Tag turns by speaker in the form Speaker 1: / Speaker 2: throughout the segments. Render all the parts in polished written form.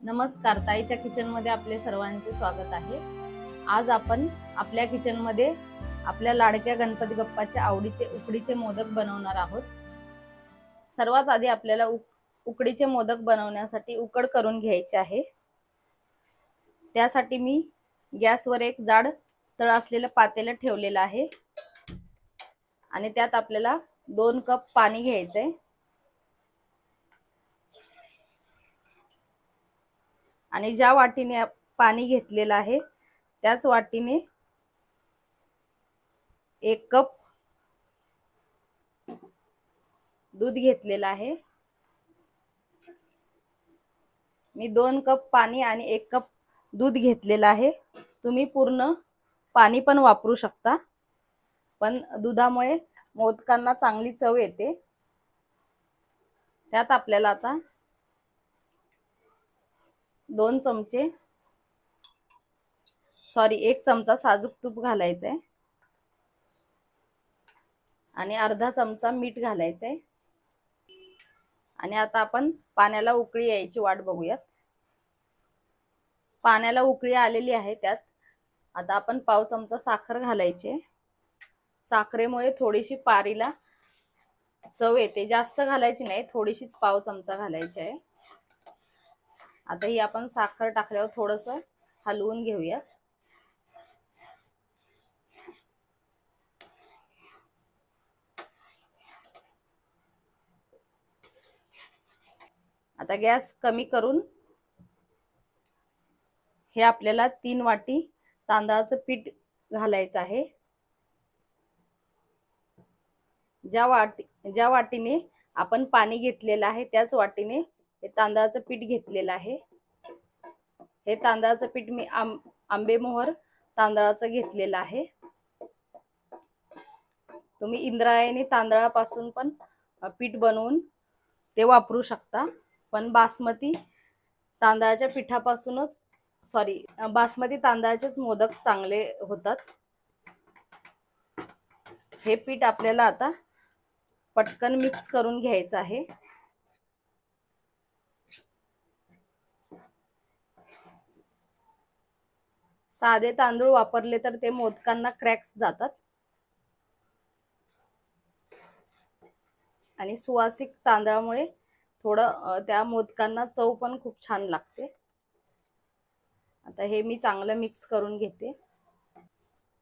Speaker 1: नमस्कार, ताईच्या किचन मध्ये आपले सर्वांचे स्वागत आहे। आज आपण आपल्या किचन मध्ये आपल्या लाडक्या गणपती बाप्पाच्या आवडीचे उकडीचे मोदक बनवणार आहोत। सर्वात आधी आपल्याला उकडीचे मोदक बनवण्यासाठी उकड करून घ्यायचे आहे। त्यासाठी मी गॅसवर एक जाड तळ असलेले पातेले ठेवलेले आहे आणि त्यात आपल्याला 2 कप पाणी घ्यायचे आणि ज्या वाटीने पाणी घेतलेलं आहे त्याच वाटीने 1 कप दूध घेतलेलं आहे। मी 2 कप पाणी आणि 1 कप दूध घेतलेलं आहे। तुम्ही पूर्ण पाणी पण वापरू शकता, पण दुधामुळे मोदकांना चांगली चव येते। त्यात आपल्याला आता 1 चमचा साजूक तूप घालायचे आणि अर्धा चमचा मीठ घालायचे आणि आता आपण पाण्याला उकळी यायची वाट बघूया। पाण्याला उकळी आलेली आहे। त्यात आता आपण पाव चमचा साखर घालायची। साखरेमुळे थोडीशी पारीला चव येते, जास्त घालायची नाही, थोडीशीच पाव चमचा घालायची आहे। आता ही आपण साखर टाकल्यावर थोडंसं हलवून घेऊया। आता गॅस कमी करून हे आपल्याला 3 वाटी तांदळाचं पीठ घालायचं आहे। ज्या वाटीने आपण पाणी घेतलेलं आहे त्याच वाटीने हे तांदळाचं पीठ घेतलेलं आहे। हे तांदळाचं पीठ मी आंबेमोहर तांदळाचं घेतलेलं आहे। तुम्ही इंद्रायणी तांदळापासून पण पीठ बनवून ते वापरू शकता, पण बासमती तांदळाच्या पिठापासूनच बासमती तांदळाचेच मोदक चांगले होतात। हे पीठ आपल्याला आता पटकन मिक्स करून घ्यायचं आहे। साधे तांदूळ वापरले तर ते मोदकांना क्रॅक्स जातात आणि सुवासिक तांदळामुळे थोडं त्या मोदकांना चव पण खूप छान लागते। आता हे मी चांगलं मिक्स करून घेते।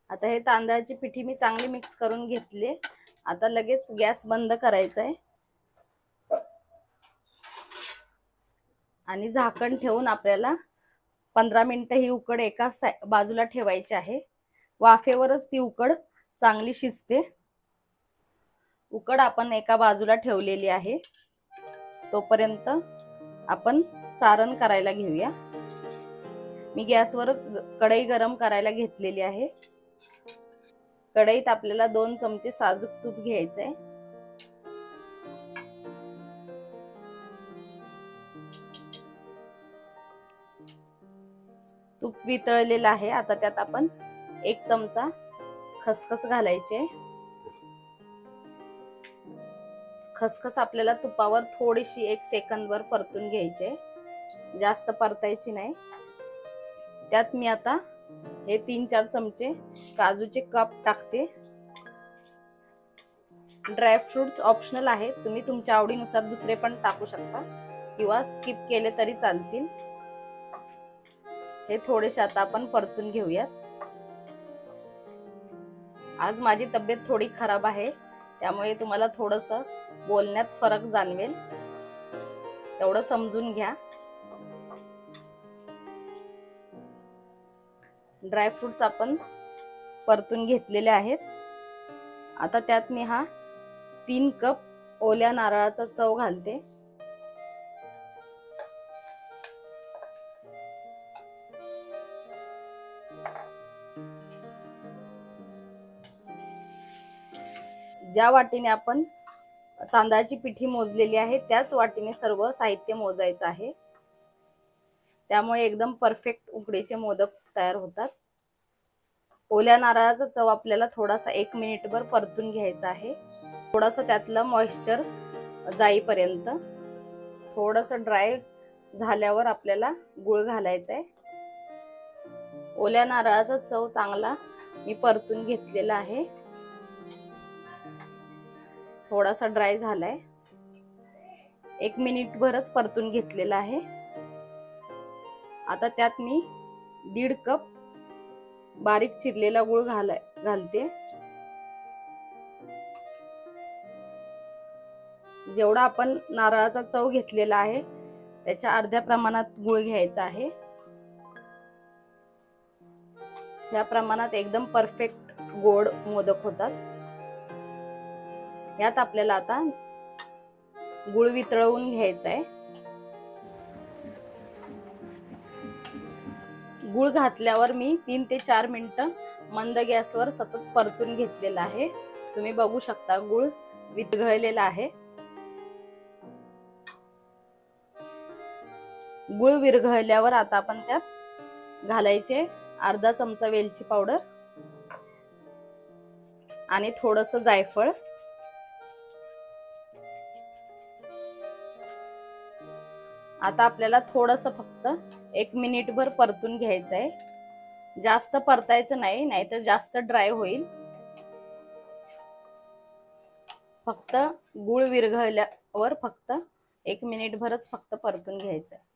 Speaker 1: आता हे तांदळाची पिठी मी चांगली मिक्स करून घेतले। आता लगेच गॅस बंद करायचा आहे आणि झाकण ठेवून आपल्याला 15 मिनिटं ही उकड एका बाजूला ठेवायची आहे। वाफेवरच ती उकड चांगली शिजते। उकड आपण एका बाजूला ठेवलेली आहे, तोपर्यंत आपण सारण करायला घेऊया। मी गॅसवर कढई गरम करायला घेतलेली आहे। कढईत आपल्याला 2 चमचे साजूक तूप घ्यायचे आहे। तूप वितळलेलं आहे। आता त्यात आपण 1 चमचा खसखस घालायचे। खसखस आपल्याला तुपावर थोडीशी 1 सेकंदभर परतून घ्यायचे, जास्त परतायची नाही। त्यात मी आता हे 3-4 चमचे काजूचे काप टाकते। ड्राय फ्रूट्स ऑप्शनल आहे, तुम्ही तुमच्या आवडीनुसार दुसरे पण टाकू शकता किंवा स्किप केले तरी चालतील। हे थोडेसे आता आपण परतून घेऊयात। आज माझी तब्येत थोडी खराब आहे, त्यामुळे तुम्हाला थोडंसं बोलण्यात फरक जाणवेल, तेवढं समजून घ्या। ड्राय फ्रूट्स आपण परतून घेतलेले आहेत। आता त्यात मी 3 कप ओल्या नारळाचा चव घालते। ज्या वाटीने आपण तांदळाची पिठी मोजलेली आहे त्याच वाटीने सर्व साहित्य मोजायचं आहे, त्यामुळे एकदम परफेक्ट उकडीचे मोदक तयार होतात। ओल्या नारळाचा चव आपल्याला थोडासा 1 मिनिटभर परतून घ्यायचा आहे। थोडंसं त्यातलं मॉइश्चर जाईपर्यंत थोडंसं ड्राय झाल्यावर आपल्याला गुळ घालायचा आहे. ओल्या नारळाचा चव चांगला मी परतून घेतलेला आहे. थोडासा ड्राय झालाय. 1 मिनिट भरच परतून घेतलेला आहे. आता त्यात मी 1.5 कप बारीक चिरलेला गुळ घालते. जेवढा आपण नारळाचा चव घेतलेला आहे त्याच्या अर्ध्या प्रमाणात गुळ घ्यायचा आहे. या प्रमाणात एकदम परफेक्ट गोड मोदक होतात. यात आपल्याला आता गुळ वितळवून घ्यायचा आहे. गुळ घातल्यावर मी 3 ते 4 मिनिटं मंद गॅसवर सतत परतून घेतलेला आहे. तुम्ही बघू शकता गुळ वितळलेला आहे. गुळ विरघळल्यावर आता आपण त्यात घालायचे अर्धा चमचा वेलची पावडर आणि थोडंसं जायफळ. आता आपल्याला थोडंसं फक्त 1 मिनिटभर परतून घ्यायचं आहे. जास्त परतायचं नाही, नाहीतर जास्त ड्राय होईल. फक्त गुळ विरघळल्यावर फक्त 1 मिनिटभरच फक्त परतून घ्यायचं आहे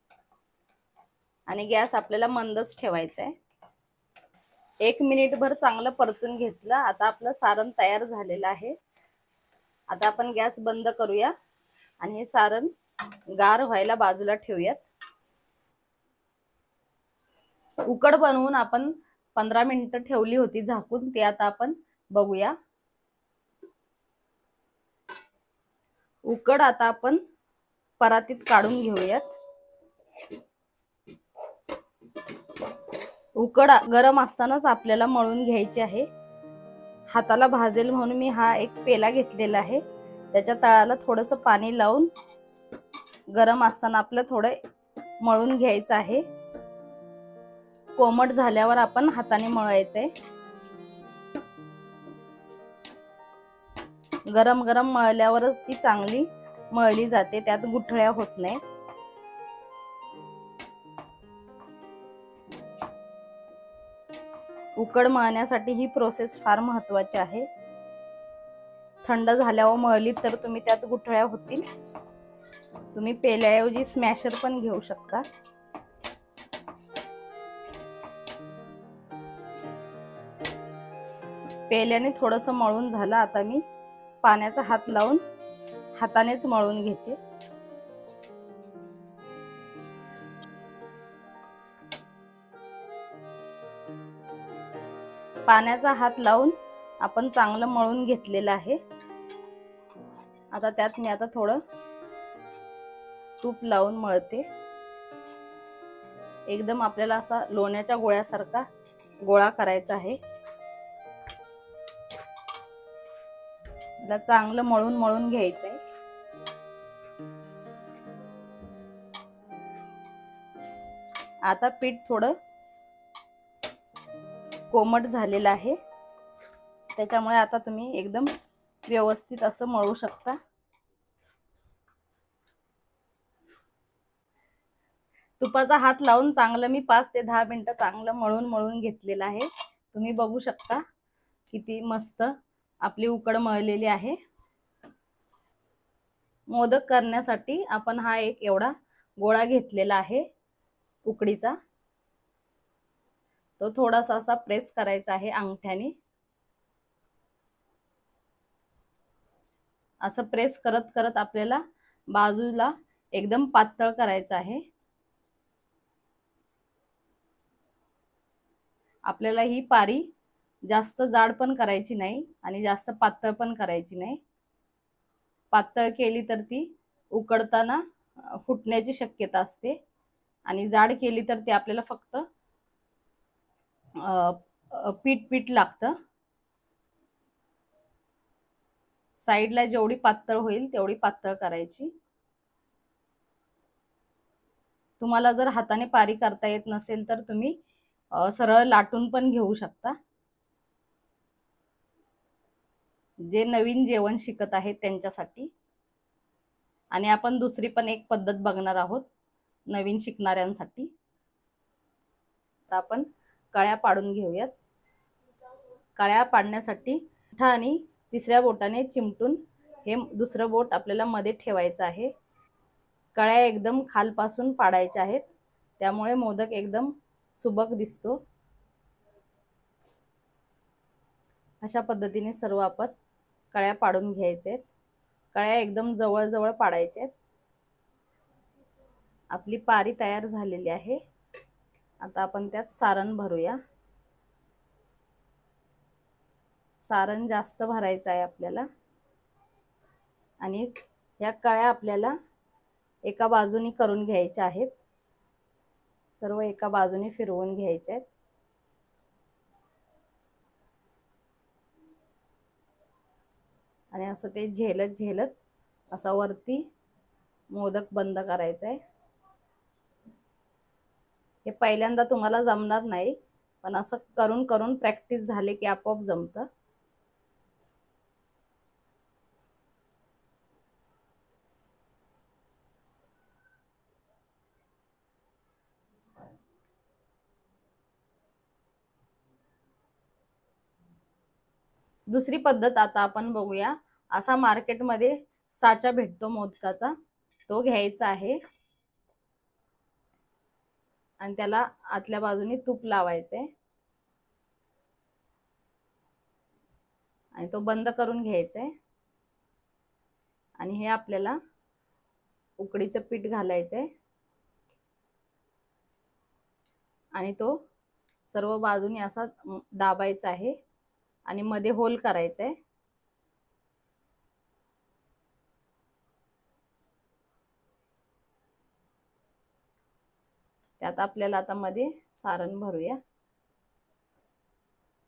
Speaker 1: आणि गॅस आपल्याला मंदच ठेवायचा आहे. 1 मिनिटभर चांगलं परतून घेतलं. आता आपलं सारण तयार झालेलं आहे. आता आपण गॅस बंद करूया आणि हे सारण गार व्हायला बाजूला ठेवूयात. उकड बनवून आपण 15 मिनिटं ठेवली होती झाकून, ते आता आपण बघूया. उकड आता आपण परातीत काढून घेऊयात. उकड गरम असतानाच आपल्याला मळून घ्यायची आहे. हाताला भाजेल म्हणून मी हा एक पेला घेतलेला आहे. त्याच्या तळाला थोडंसं पाणी लावून गरम असताना आपलं थोडं मळून घ्यायचं आहे. कोमट झाल्यावर आपण हाताने मळायचंय. गरम गरम मळल्यावरच ती चांगली मळली जाते, त्यात गुठळ्या होत नाही. उकड मळण्यासाठी ही प्रोसेस फार महत्त्वाची आहे. थंड झाल्यावर मळली तर तुम्ही त्यात गुठळ्या होतील. तुम्ही पेल्याऐवजी स्मॅशर पण घेऊ शकता. पेल्याने थोडंसं मळून झालं. आता मी पाण्याचा हात लावून हातानेच मळून घेते. पाण्याचा हात लावून आपण चांगलं मळून घेतलेलं आहे. आता त्यात मी थोडं तूप लावून मळते. एकदम आपल्याला असा लोण्याच्या गोळ्यासारखा गोळा करायचा आहे. त्याला चांगलं मळून मळून घ्यायचंय. आता पीठ थोडं कोमट झालेलं आहे, त्याच्यामुळे आता तुम्ही एकदम व्यवस्थित असं मळू शकता. तुपाचा हात लावून चांगलं मी 5 ते 10 मिनिटं चांगलं मळून मळून घेतलेलं आहे. तुम्ही बघू शकता किती मस्त आपली उकड मळलेली आहे. मोदक करण्यासाठी आपण हा एक एवढा गोळा घेतलेला आहे उकडीचा. तो थोडासा असा प्रेस करायचा आहे अंगठ्याने. असं प्रेस करत करत आपल्याला बाजूला एकदम पातळ करायचं आहे. आपल्याला ही पारी जास्त जाड पण करायची नाही आणि जास्त पातळ पण करायची नाही. पातळ केली तर ती उकडताना फुटण्याची शक्यता असते आणि जाड केली तर ती आपल्याला फक्त पीठ पीठ लागतं. साईडला जेवढी पातळ होईल तेवढी पातळ करायची. तुम्हाला जर हाताने पारी करता येत नसेल तर तुम्ही सरळ लाटून पण घेऊ शकता. जे नवीन जेवण शिकत आहेत त्यांच्यासाठी. आणि आपण दुसरी पण एक पद्धत बघणार आहोत. नवीन शिकणाऱ्यांसाठी. आता आपण कळ्या पाडून घेऊयात. कळ्या पाडण्यासाठी मोठा आणि तिसऱ्या बोटाने चिमटून हे दुसरं बोट आपल्याला मध्ये ठेवायचं आहे. कळ्या एकदम खालपासून पाडायच्या आहेत, त्यामुळे मोदक एकदम सुबक दिसतो. अशा पद्धतीने सर्व आपण कळ्या पाडून घ्यायचे आहेत. कळ्या एकदम जवळ जवळ पाडायच्या आहेत. आपली पारी तयार झालेली आहे. आता आपण त्यात सारण भरूया. सारण जास्त भरायचं आहे आपल्याला. आणि या कळ्या आपल्याला एका बाजूनी करून घ्यायच्या आहेत. सर्व एका बाजूने फिरवून घ्यायचे आहेत. आणि असं ते झेलत झेलत असा वरती मोदक बंद करायचा आहे. हे पहिल्यांदा तुम्हाला जमणार नाही, पण असं करून करून प्रॅक्टिस झाले की आपोआप जमतं. दुसरी पद्धत आता आपण बघूया. असा मार्केटमध्ये साचा भेटतो मोदकाचा, तो घ्यायचा आहे आणि त्याला आतल्या बाजूने तूप लावायचे आणि तो बंद करून घ्यायचा. आणि हे आपल्याला उकडीचं पीठ घालायचंय आणि तो सर्व बाजूने असा दाबायचा आहे आणि मध्ये होल करायचा आहे. त्यात आपल्याला आता मध्ये सारण भरूया.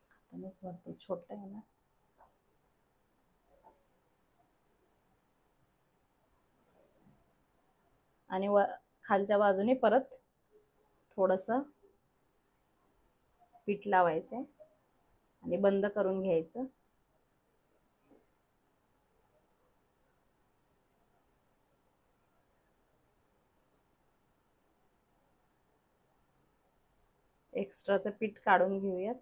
Speaker 1: हातानेच भरतो, छोटा आहे ना. आणि खालच्या बाजूने परत थोडंसं पीठ लावायचंय आणि बंद करून घ्यायचं. एक्स्ट्राचं पीठ काढून घेऊयात.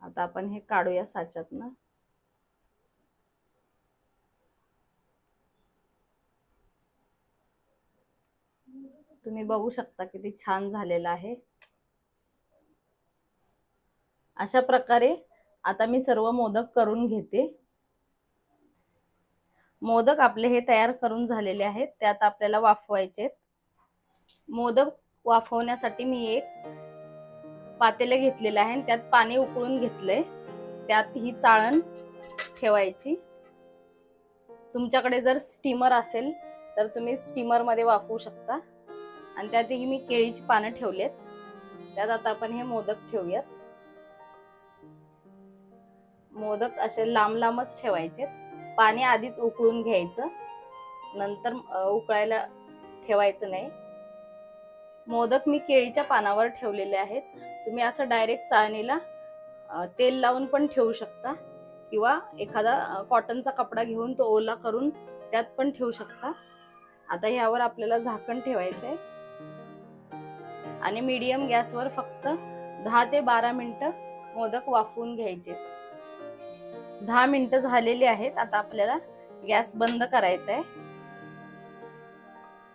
Speaker 1: आता आपण हे काढूया साच्यातनं. तुम्ही बघू शकता किती छान झालेला आहे. अशा प्रकारे आता मी सर्व मोदक करून घेते. मोदक आपले हे तयार करून झालेले आहेत. त्यात आपल्याला वाफवायचे आहेत. मोदक वाफवण्यासाठी मी एक पातेले घेतलेले आहे, त्यात पाणी उकळून घेतलंय. त्यात ही चाळण ठेवायची. तुमच्याकडे जर स्टीमर असेल तर तुम्ही स्टीमर मध्ये वाफवू शकता. आणि त्यातही मी केळीची पानं ठेवलेत. त्यात आता आपण हे मोदक ठेवूयात. मोदक असे लांब लांबच ठेवायचे. पाणी आधीच उकळून घ्यायचं, नंतर उकळायला ठेवायचं नाही. मोदक मी केळीच्या पानावर ठेवलेले आहेत. तुम्ही असं डायरेक्ट चाळणीला तेल लावून पण ठेवू शकता किंवा एखादा कॉटनचा कपडा घेऊन तो ओला करून त्यात पण ठेवू शकता. आता ह्यावर आपल्याला झाकण ठेवायचंय आणि मीडियम गॅसवर फक्त 10 ते 12 मिनिटं मोदक वाफवून घ्यायचे. 10 मिनिटं झालेली आहेत. आता आपल्याला गॅस बंद करायचा आहे.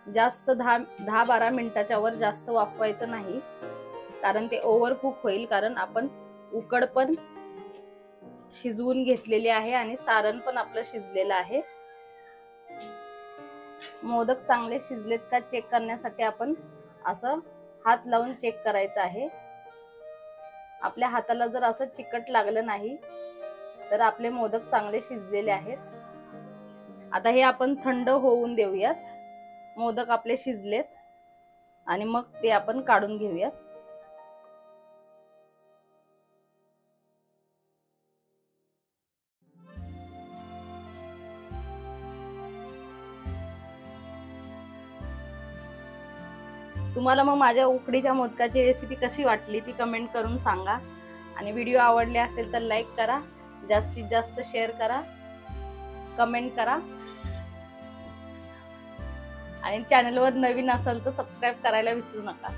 Speaker 1: जास्त 10-12 मिनिटाच्या वर जास्त वाफवायचं नाही, कारण ते ओव्हर कुक होईल. कारण आपण उकड पण शिजवून घेतलेली आहे आणि सारण पण आपलं शिजलेलं आहे. मोदक चांगले शिजलेत का चेक करण्यासाठी आपण असं हात लावून चेक करायचं आहे. आपल्या हाताला जर असं चिकट लागलं नाही तर आपले मोदक चांगले शिजलेले आहेत. आता हे आपण थंड होऊन देऊयात. मोदक आपले शिजलेत आणि मग ते आपण काढून घेऊयात. तुम्हाला मग माझ्या उकडीच्या मोदकाची रेसिपी कशी वाटली ती कमेंट करून सांगा. आणि व्हिडिओ आवडले असेल तर लाईक करा, जास्तीत जास्त शेअर करा. कमेंट करा आणि चॅनलवर नवीन असाल तर सबस्क्राईब करायला विसरू नका.